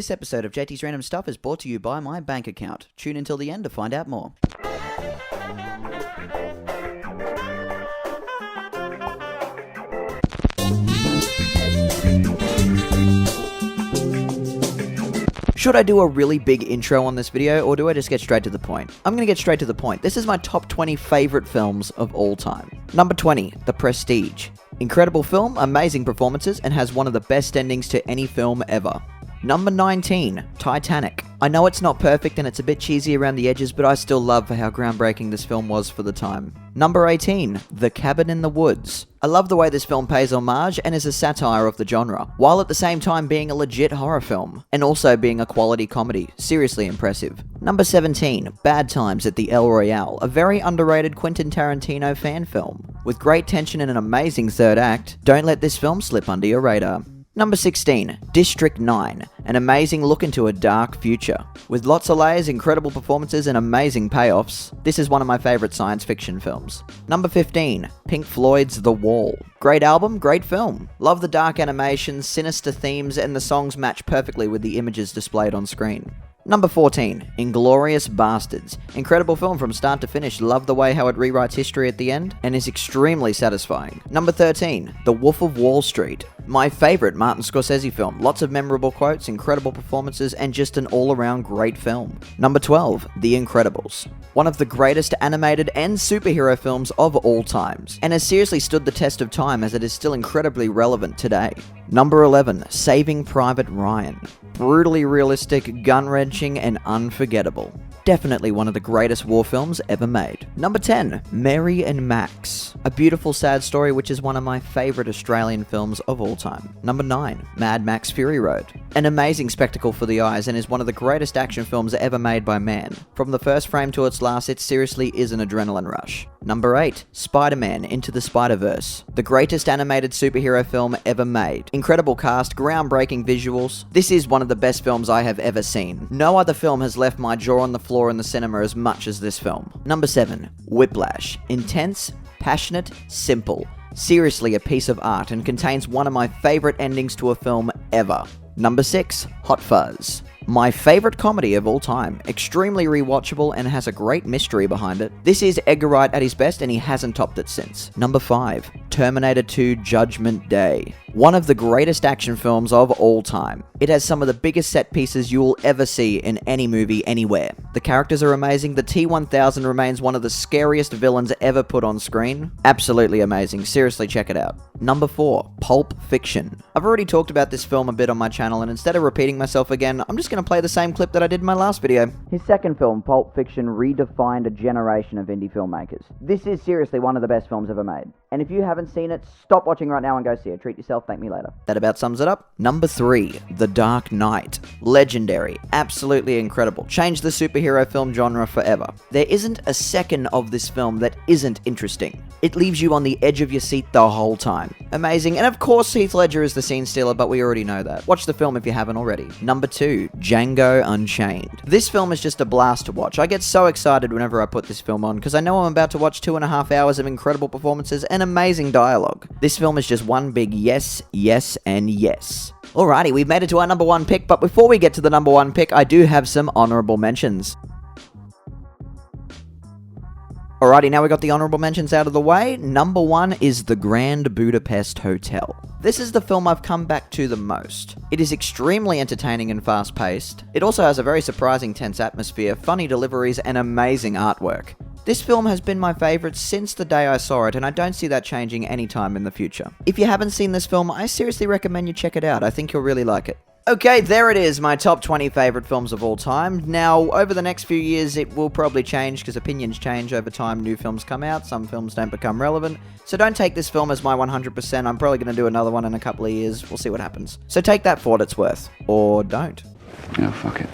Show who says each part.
Speaker 1: This episode of JT's Random Stuff is brought to you by my bank account. Tune until the end to find out more. Should I do a really big intro on this video, or do I just get straight to the point? I'm gonna get straight to the point. This is my top 20 favorite films of all time. Number 20, The Prestige. Incredible film, amazing performances, and has one of the best endings to any film ever. Number 19, Titanic. I know it's not perfect and it's a bit cheesy around the edges, but I still love how groundbreaking this film was for the time. Number 18, The Cabin in the Woods. I love the way this film pays homage and is a satire of the genre, while at the same time being a legit horror film, and also being a quality comedy. Seriously impressive. Number 17, Bad Times at the El Royale, a very underrated Quentin Tarantino fan film. With great tension and an amazing third act, don't let this film slip under your radar. Number 16, District 9, an amazing look into a dark future. With lots of layers, incredible performances, and amazing payoffs, this is one of my favorite science fiction films. Number 15, Pink Floyd's The Wall. Great album, great film. Love the dark animations, sinister themes, and the songs match perfectly with the images displayed on screen. Number 14, Inglourious Basterds. Incredible film from start to finish. Love the way how it rewrites history at the end, and is extremely satisfying. Number 13, The Wolf of Wall Street. My favorite Martin Scorsese film. Lots of memorable quotes, incredible performances, and just an all-around great film. Number 12, The Incredibles. One of the greatest animated and superhero films of all times, and has seriously stood the test of time as it is still incredibly relevant today. Number 11, Saving Private Ryan. Brutally realistic, gun-wrenching, and unforgettable. Definitely one of the greatest war films ever made. Number 10, Mary and Max. A beautiful sad story which is one of my favorite Australian films of all time. Number 9, Mad Max Fury Road. An amazing spectacle for the eyes and is one of the greatest action films ever made by man. From the first frame to its last, it seriously is an adrenaline rush. Number 8, Spider-Man Into the Spider-Verse. The greatest animated superhero film ever made. Incredible cast, groundbreaking visuals. This is one of the best films I have ever seen. No other film has left my jaw on the floor in the cinema as much as this film. Number 7, Whiplash. Intense, passionate, simple. Seriously a piece of art and contains one of my favorite endings to a film ever. Number 6, Hot Fuzz. My favorite comedy of all time, extremely rewatchable and has a great mystery behind it. This is Edgar Wright at his best and he hasn't topped it since. Number 5, Terminator 2 Judgment Day. One of the greatest action films of all time. It has some of the biggest set pieces you will ever see in any movie anywhere. The characters are amazing, the T-1000 remains one of the scariest villains ever put on screen. Absolutely amazing, seriously check it out. Number 4, Pulp Fiction. I've already talked about this film a bit on my channel, and instead of repeating myself again, I'm just going to play the same clip that I did in my last video. His second film, Pulp Fiction, redefined a generation of indie filmmakers. This is seriously one of the best films ever made. And if you haven't seen it, stop watching right now and go see it. Treat yourself, thank me later. That about sums it up. Number 3, The Dark Knight. Legendary. Absolutely incredible. Changed the superhero film genre forever. There isn't a second of this film that isn't interesting. It leaves you on the edge of your seat the whole time. Amazing. And of course Heath Ledger is the scene stealer, but we already know that. Watch the film if you haven't already. Number 2, Django Unchained. This film is just a blast to watch. I get so excited whenever I put this film on because I know I'm about to watch 2.5 hours of incredible performances and amazing dialogue. This film is just one big yes, yes, and yes. Alrighty, we've made it to our number 1 pick, but before we get to the number 1 pick, I do have some honorable mentions. Alrighty, now we got the honorable mentions out of the way. Number 1 is The Grand Budapest Hotel. This is the film I've come back to the most. It is extremely entertaining and fast-paced. It also has a very surprising tense atmosphere, funny deliveries, and amazing artwork. This film has been my favourite since the day I saw it, and I don't see that changing anytime in the future. If you haven't seen this film, I seriously recommend you check it out. I think you'll really like it. Okay, there it is, my top 20 favourite films of all time. Now, over the next few years, it will probably change because opinions change over time. New films come out, some films don't become relevant. So don't take this film as my 100%. I'm probably going to do another one in a couple of years. We'll see what happens. So take that for what it's worth. Or don't.
Speaker 2: Yeah, fuck it.